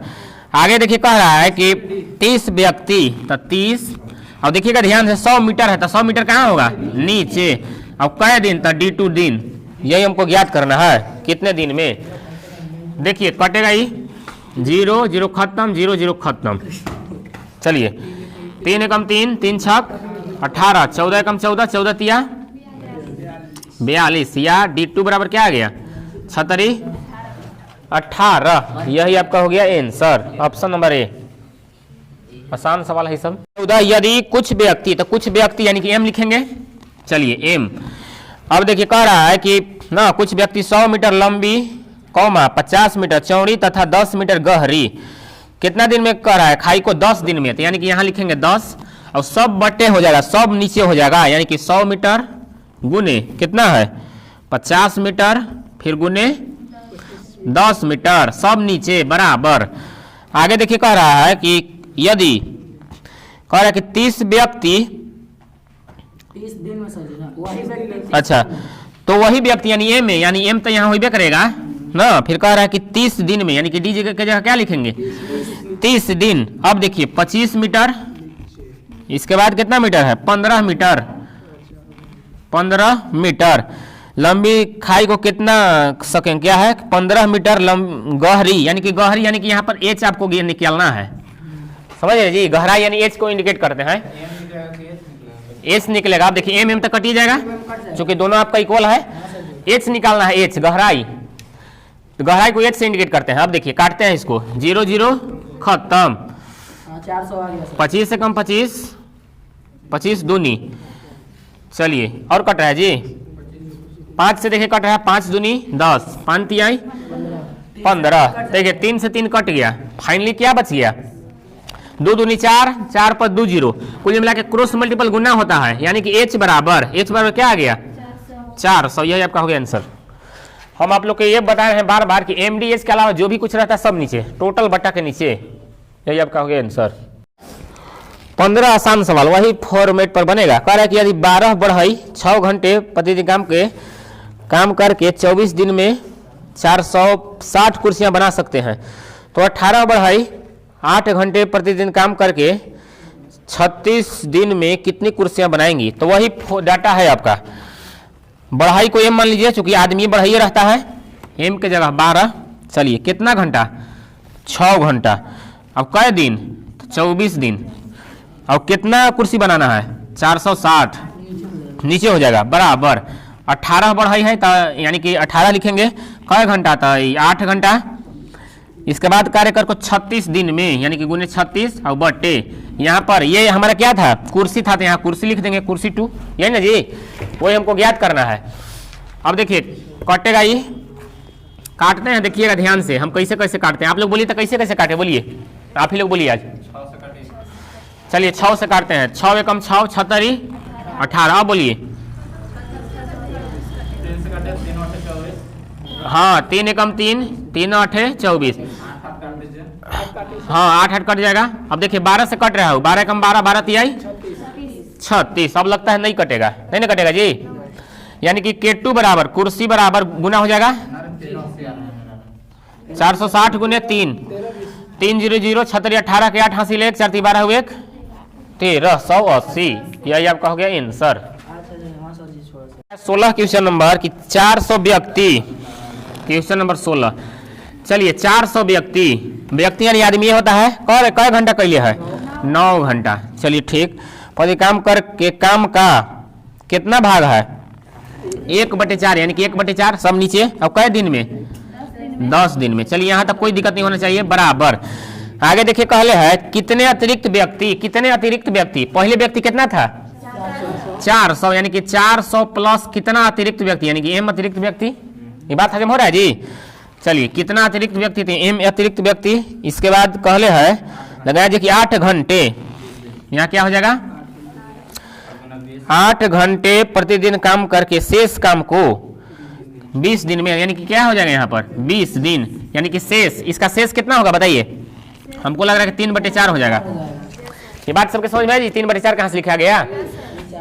आगे देखिए कह रहा है कि 30 व्यक्ति, तो 30, और देखिएगा ध्यान से 100 मीटर है, तो 100 मीटर कहाँ होगा नीचे। अब कै दिन, तो D2 दिन, यही हमको ज्ञात करना है कितने दिन में। देखिए कटेगा ही 0 0 खत्म, 0 0 खत्म। चलिए 3 एकम 3, 3 छक 18, 14 एकम 14, 14 तिया 42, या D2 बराबर क्या आ गया 36 18। यही आपका हो गया आंसर, ऑप्शन नंबर ए। आसान सवाल है सब। 14 यदि कुछ व्यक्ति, तो कुछ व्यक्ति यानी कि M लिखेंगे। चलिए M, अब देखिए कह रहा है कि ना कुछ व्यक्ति 100 मीटर लंबी, 50 मीटर चौड़ी तथा 10 मीटर गहरी कितना दिन में कह रहा है खाई को 10 दिन में, तो यानी कि यहाँ लिखेंगे 10 और सब बट्टे हो जाएगा, सब नीचे हो जाएगा, यानी कि 100 मीटर गुने कितना है 50 मीटर, फिर गुने 10 मीटर, सब नीचे बराबर। आगे देखिए कह रहा है कि यदि कह रहा है कि 30 व्यक्ति 30 दिन में वही व्यक्ति, अच्छा तो वही व्यक्ति यानी M में, यानी M तो यहाँ होइबे करेगा ना। फिर कह रहा है कि 30 दिन में, यानी कि D के जगह क्या लिखेंगे 30 दिन। अब देखिए 25 मीटर, इसके बाद कितना मीटर है 15 मीटर, 15 मीटर लंबी खाई को कितना सकें क्या है 15 मीटर गहरी, यानी कि गहरी यानी कि यहाँ पर H आपको निकालना है, समझ रहे जी, गहराई यानी H को इंडिकेट करते हैं, H निकलेगा। आप देखिए M तो कट ही जाएगा क्योंकि दोनों आपका इक्वल है, H निकालना है H गहराई, तो गहराई को H से इंडिकेट करते हैं। अब देखिए काटते हैं इसको, 0 0 खत्म, 400 आ गया 25 से कम 25, 25 दूनी, चलिए और कट रहा है जी 5 से देखिए कट रहा है, 5 दूनी 10, 5 तिहाई 15, देखिए 3 से 3 कट गया, फाइनली क्या बच गया 2 दूनी 4, 4 पर 2 0, कुल मिला के क्रॉस मल्टीपल गुना होता है, यानी कि H बराबर क्या आ गया 400। यही आपका हो गया आंसर। हम आप लोग को ये बता रहे हैं बार बार कि MDH के अलावा जो भी कुछ रहता है सब नीचे, टोटल बट्टा के नीचे, यही आपका हो गया आंसर। 15 आसान सवाल वही फॉर्मेट पर बनेगा। कह रहा है कि यदि 12 बढ़ई 6 घंटे प्रतिदिन काम करके 24 दिन में 460 कुर्सियां बना सकते हैं, तो 18 बढ़ई 8 घंटे प्रतिदिन काम करके 36 दिन में कितनी कुर्सियां बनाएंगी। तो वही डाटा है आपका, बढ़ाई को M मान लीजिए, चूंकि आदमी बढ़ाई रहता है, M के जगह 12, चलिए कितना घंटा 6 घंटा, अब कै दिन तो 24 दिन, और कितना कुर्सी बनाना है 460, नीचे हो जाएगा बराबर। 18 बढ़ाई है तो यानी कि 18 लिखेंगे, कै घंटा तो 8 घंटा, इसके बाद कार्यकर को 36 दिन में यानी कि गुने 36 और बटे यहाँ पर ये हमारा क्या था, कुर्सी था, तो यहाँ कुर्सी लिख देंगे, कुर्सी 2, यही ना जी, वही हमको ज्ञात करना है। अब देखिए कटेगा, ये काटते हैं, देखिएगा ध्यान से हम कैसे कैसे काटते हैं। आप लोग बोलिए तो कैसे कैसे काटे, बोलिए आप ही लोग बोलिए आज। चलिए 6 से काटते हैं, 6 एकम 6 76 18। अब बोलिए, हाँ 3 एकम 3 3 8 24, हाँ 8 8 कट जाएगा। अब देखिए 12 से कट रहा है, 12 एकम 12 12 तिहाई 36। अब लगता है नहीं कटेगा, नहीं ना कटेगा जी, यानी कि K2 बराबर कुर्सी बराबर गुना हो जाएगा 460 गुने 3 300 36 18 के 8 हासिल 1 4 3 12 हुए 1380। यही आपका हो गया आंसर। 16 क्वेश्चन नंबर की 400 व्यक्ति, क्वेश्चन नंबर 16। चलिए 400 व्यक्ति, व्यक्ति यानी आदमी होता है, कै घंटा कैले है 9 घंटा। चलिए ठीक, पहले काम करके काम का कितना भाग है 1/4 यानी कि 1/4 सब नीचे। अब कै दिन में 10 दिन में। चलिए यहाँ तक कोई दिक्कत नहीं होना चाहिए, बराबर। आगे देखिए कहले है कितने अतिरिक्त व्यक्ति, कितने अतिरिक्त व्यक्ति, पहले व्यक्ति कितना था 400 यानी कि 400 प्लस कितना अतिरिक्त व्यक्ति यानी कि m अतिरिक्त व्यक्ति। ये बात हजम हो रहा है जी। चलिए कितना अतिरिक्त व्यक्ति थे m अतिरिक्त व्यक्ति। इसके बाद कहले है लगाया जी कि 8 घंटे, यहाँ क्या हो जाएगा 8 घंटे प्रतिदिन काम करके शेष काम को 20 दिन में, यानी कि क्या हो जाएगा यहाँ पर 20 दिन, यानी कि शेष, इसका शेष कितना होगा बताइए। हमको लग रहा है कि 3/4 हो जाएगा। ये बात सबके समझ में आई जी। 3/4 कहाँ से लिखा गया,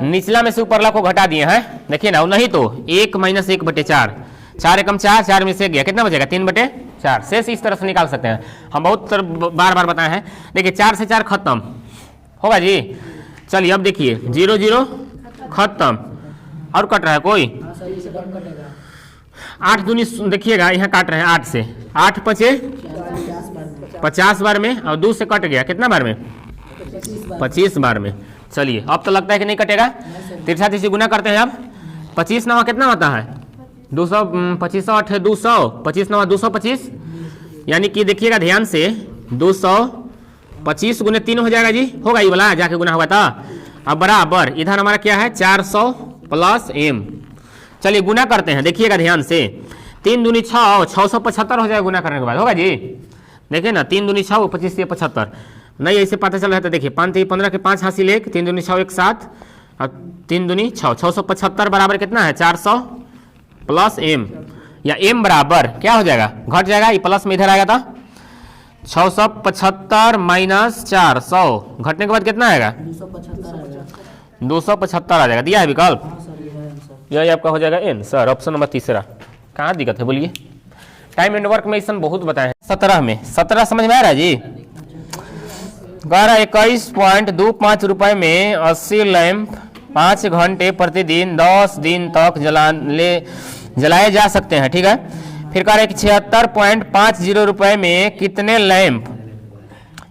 निचला में से ऊपरला को घटा दिए हैं, देखिए ना, नहीं तो 1 - 1/4, 4 एकम 4 4 में से गया, कितना बचेगा 3/4। शेष इस तरह से निकाल सकते हैं, हम बहुत बार बार बताए हैं। देखिए 4 से 4 खत्म होगा जी। चलिए अब देखिए 0 0 खत्म, और कट रहा है कोई 8 दूनी, देखिएगा यहाँ काट रहे हैं 8 से, 8 पचे 50 बार में, और 2 से कट गया कितना बार में 25 बार में। चलिए अब तो लगता है कि नहीं कटेगा, 3 से गुना करते हैं। अब 25 नवा कितना होता है 200, 25 8 200, 25 नवा 225, यानी कि देखिएगा ध्यान से 225 गुने 3 हो जाएगा जी, होगा ये वाला जाके गुना हुआ था। अब बराबर इधर हमारा क्या है 400 प्लस m। चलिए गुना करते हैं, देखिएगा ध्यान से, 3 दूनी 6 675 हो जाएगा गुना करने के बाद, होगा जी। देखिए ना 3 दूनी 6 25 से 75, नहीं ऐसे पता चल रहा है तो देखिए 5 3 15 के 5 हासिल 1, 3 दूनी 6 1 7 और 3 दूनी 6 675 बराबर कितना है 400 प्लस m, या m बराबर क्या हो जाएगा घट जाएगा, ये प्लस में इधर आएगा था 675 माइनस 400, घटने के बाद कितना आएगा 275 आ जाएगा। दिया है विकल्प, यही आपका हो जाएगा आंसर, ऑप्शन नंबर तीसरा। कहाँ दिक्कत है बोलिए। टाइम एंड वर्क में ऐसा बहुत बताए हैं। 17 में 17 समझ में आ रहा है जी। 21.25 रुपए में 80 लैंप 5 घंटे प्रतिदिन 10 दिन तक जलाए जा सकते हैं, ठीक है। फिर कह रहे हैं कि 76.50 रुपए में कितने लैंप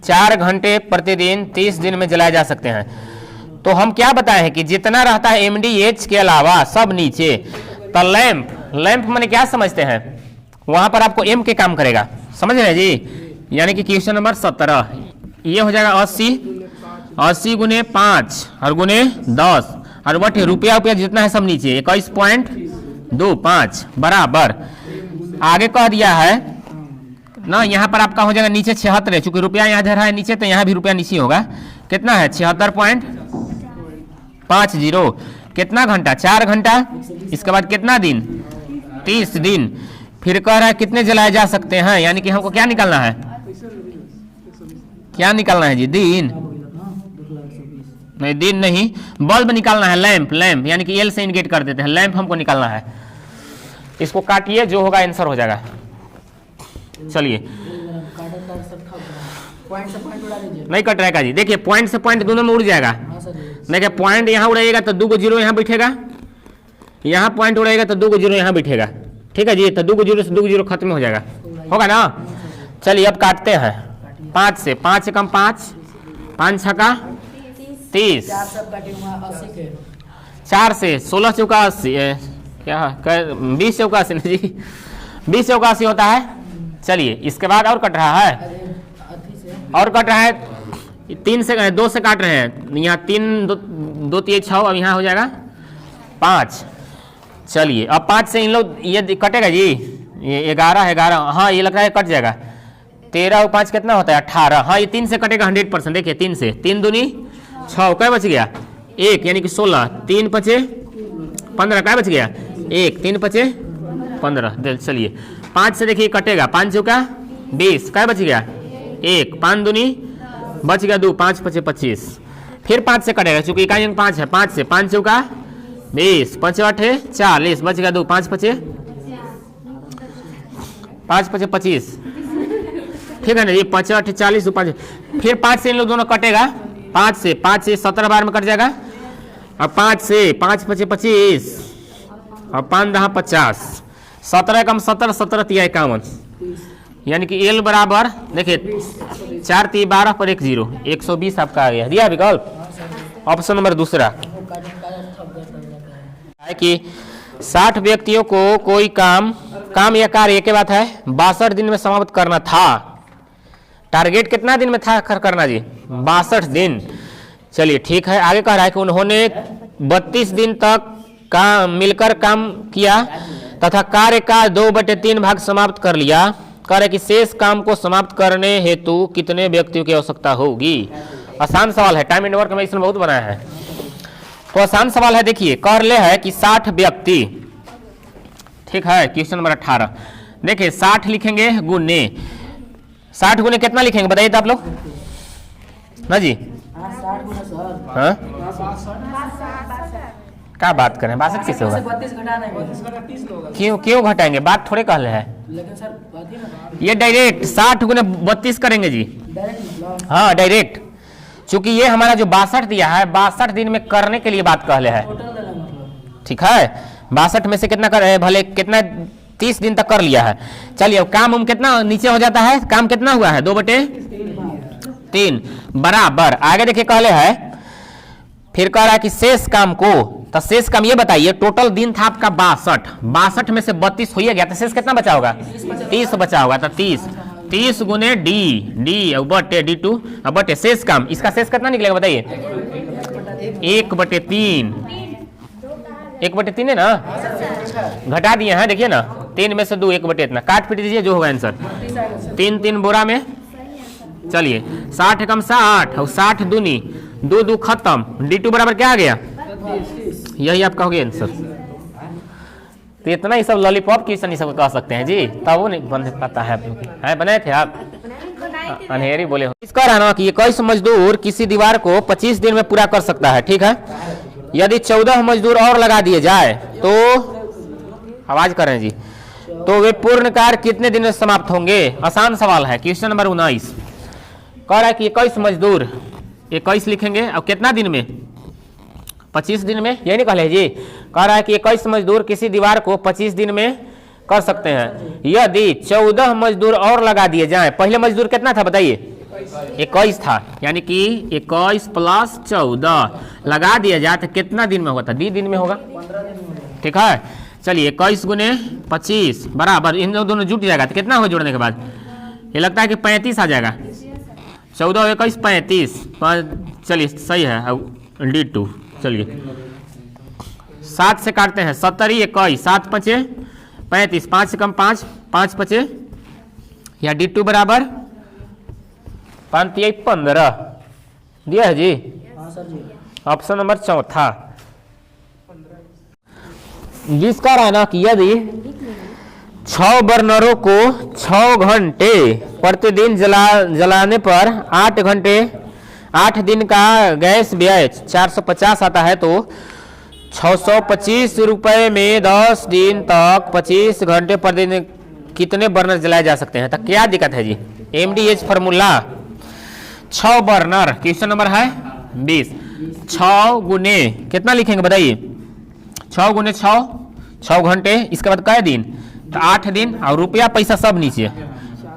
4 घंटे प्रतिदिन 30 दिन में जलाए जा सकते हैं। तो हम क्या बताए हैं कि जितना रहता है MDH के अलावा सब नीचे, तो लैंप माने क्या समझते हैं, वहां पर आपको m के काम करेगा, समझ रहे हैं जी। यानी कि क्वेश्चन नंबर 17 ये हो जाएगा 80 गुने 5 और गुने 10 और बटे रुपया जितना है सब नीचे 21.25 बराबर। आगे कह दिया है ना, यहाँ पर आपका हो जाएगा नीचे 76 है, चूंकि रुपया यहाँ धरा है नीचे तो यहाँ भी रुपया नीचे होगा। कितना है 76.50, कितना घंटा 4 घंटा, इसके बाद कितना दिन 30 दिन। फिर कह रहा है कितने जलाए जा सकते हैं, यानी कि हमको क्या निकालना है, क्या निकालना है जी दिन, नहीं दिन नहीं, बल्ब निकालना है, लैंप यानी कि एल से इंडिकेट कर देते हैं, लैंप हमको निकालना है। इसको काटिए, जो होगा आंसर हो जाएगा। चलिए नहीं कट रहेगा जी, देखिए पॉइंट से पॉइंट दोनों में उड़ जाएगा। देखिए पॉइंट यहाँ उड़ेगा तो 2 को 0 यहाँ बैठेगा, यहाँ पॉइंट उड़ेगा तो 2 को 0 यहाँ बैठेगा, ठीक है जी। तो 2 को 0 से 2 को 0 खत्म हो जाएगा, होगा ना। चलिए अब काटते हैं 5 से, 5 से कम 5, 5 छक्का 30, 4 से 16 चौका 80, क्या 20 चौका 80 जी, 20 चौका 80 होता है चलिए इसके बाद और कट रहा है, और कट रहा है 3 से 2 से काट रहे हैं, यहाँ 3 2 3 6, अब यहाँ हो जाएगा 5। चलिए अब 5 से इन लोग ये कटेगा जी, ये 11, हाँ ये लग रहा है कट जाएगा। 13 और 5 कितना होता है 18, हाँ ये 3 से कटेगा 100%। देखिए 3 से 3 दूनी 6, क्या बच गया 1 यानी कि 16, 3 5 15, क्या बच गया 1, 3 5 15। चलिए 5 से देखिए कटेगा, 5 चौका 20, क्या बच गया 1, 5 दूनी बच गया 2, 5 5 25। फिर 5 से कटेगा चूंकि इकाई अंक 5 है, 5 से 5 चौका 20, 5 8 40, बच गया 2, 5 5 25। ठीक है ना ये 5 8 40, 2 5। फिर 5 से इन लोग दोनों कटेगा, 5 से 17 बार में कट जाएगा। अब 5 से 5 5 25 और 5 10 50, 17 कम 17, 17 3 51, यानी कि एल बराबर देखिए 4 3 12 पर 1 0, 120 आपका आ गया। दिया विकल्प ऑप्शन नंबर दूसरा है कि 60 व्यक्तियों को कोई काम या कार्य एक बात है 62 दिन में समाप्त करना था। टारगेट कितना दिन में था करना जी 62 दिन। चलिए ठीक है, आगे कह रहा है कि उन्होंने 32 दिन तक मिलकर काम किया तथा कार्य का 2/3 भाग समाप्त कर लिया। कह रहे कि शेष काम को समाप्त करने हेतु कितने व्यक्तियों की आवश्यकता होगी। आसान सवाल है, टाइम एंड वर्क में इसमें बहुत बनाया है, तो आसान सवाल है। देखिए कर ले है कि 60 व्यक्ति, ठीक है। क्वेश्चन नंबर 18 देखिए 60 लिखेंगे गुने 60 गुने कितना लिखेंगे बताइए तो आप लोग ना जी। हाँ क्या बात करें 62 कैसे होगा, क्यों घटाएंगे, बात थोड़े कहले है। ये डायरेक्ट 60 गुने 32 करेंगे जी, हाँ डायरेक्ट, चूंकि ये हमारा जो 62 दिया है 62 दिन में करने के लिए बात कहले है, ठीक है। 62 में से कितना कर भले कितना 30 दिन तक कर लिया है। चलिए अब काम कितना नीचे हो जाता है, काम कितना हुआ है 2/3 बराबर। आगे देखिए कहले है, फिर कह रहा है कि शेष काम को, तो शेष काम ये बताइए टोटल दिन था आपका 62 में से 32 हो गया तो शेष कितना बचा होगा 30 बचा होगा। तो 30 गुने डी बटे D2 बटे शेष काम, इसका शेष कितना निकलेगा बताइए 1/3, 1/3 है ना, घटा दिए हैं देखिए ना, 3 में से 2 1/3 इतना काट पीट दीजिए जो होगा आंसर 3 3 बोरा में। चलिए 60 कम 60 और 60 दूनी 2 2 खत्म, D2 बराबर क्या आ गया, यही आपका हो गया आंसर। तो इतना ही सब लॉलीपॉप क्वेश्चन सब कह सकते हैं जी, तब वो नहीं बन पाता है। बनाए थे आप अनहेरी बोले हो। इसका रहना कि 21 मजदूर किसी दीवार को 25 दिन में पूरा कर सकता है, ठीक है। यदि 14 मजदूर और लगा दिए जाए तो आवाज करें जी, तो वे पूर्ण कार्य कितने दिन में समाप्त होंगे। आसान सवाल है। क्वेश्चन नंबर 19 कह रहा है कि 21 मजदूर 21 लिखेंगे और कितना दिन में 25 दिन में, यही नहीं कहले जी। कह रहा है कि 21 मजदूर किसी दीवार को 25 दिन में कर सकते हैं यदि 14 मजदूर और लगा दिए जाएं। पहले मजदूर कितना था बताइए 21 था, यानी कि 21 + 14 लगा दिया जाए तो कितना दिन में होगा, 20 दिन में होगा, ठीक है। चलिए 21 गुने 25 बराबर, इन दोनों जुट जाएगा तो कितना होगा जोड़ने के बाद, ये लगता है कि 35 आ जाएगा। 14 और 21 35, चलिए सही है। D2 चलिए 7 से काटते हैं, 70 21 7 5 35, 5 से कम 5 5 5 या D2 बराबर 5 3 15 दिया है जी। ऑप्शन नंबर चौथा जिसका रहना कि यदि 6 बर्नरों को 6 घंटे प्रतिदिन जलाने पर 8 घंटे 8 दिन का गैस व्यय 450 आता है तो 625 रुपए में 10 दिन तक 25 घंटे प्रतिदिन कितने बर्नर जलाए जा सकते हैं। तो क्या दिक्कत है जी, MDH formula 6 burner. Question number है 20, 6 गुने कितना लिखेंगे बताइए, 6 गुने 6 घंटे, इसके बाद कै दिन तो 8 दिन, और रुपया पैसा सब नीचे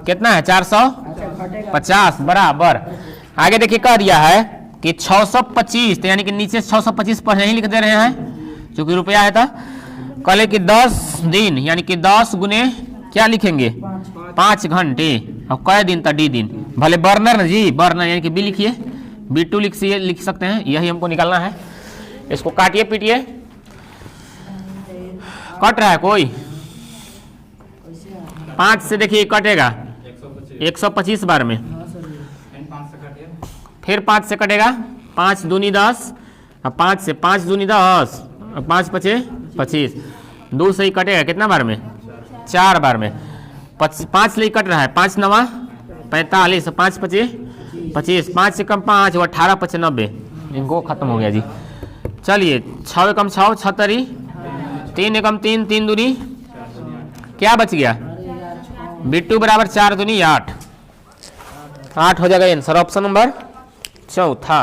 कितना है 450 बराबर। आगे देखिए कह दिया है कि 625, तो यानी कि नीचे 625 पर नहीं लिख दे रहे हैं क्योंकि रुपया है। तो कल कि 10 दिन यानी कि 10 गुने क्या लिखेंगे 5 घंटे और कै दिन तक डी दिन, भले बर्नर ना जी, बर्नर यानी कि बी लिखिए, B2 लिख सकते हैं, यही हमको निकालना है। इसको काटिए पीटिए, कट रहा है कोई? 5 से देखिए कटेगा 125 बार में, फिर 5 से कटेगा 5 दूनी 10, 5 से 5 दूनी 10, 5 पचे 25, 2 से ही कटेगा कितना बार में? 4 बार में। 5 से ही कट रहा है, 5 नवा 45, 5 पचे 25, 5 से कम 5, 18 पचे 90, इनको खत्म हो गया जी। चलिए 6 एकम 6, 6 तरी, 3 एकम 3, 3 दूनी क्या बच गया? B2 बराबर 4 दूनी 8, 8 हो जाएगा आंसर, ऑप्शन नंबर चौथा।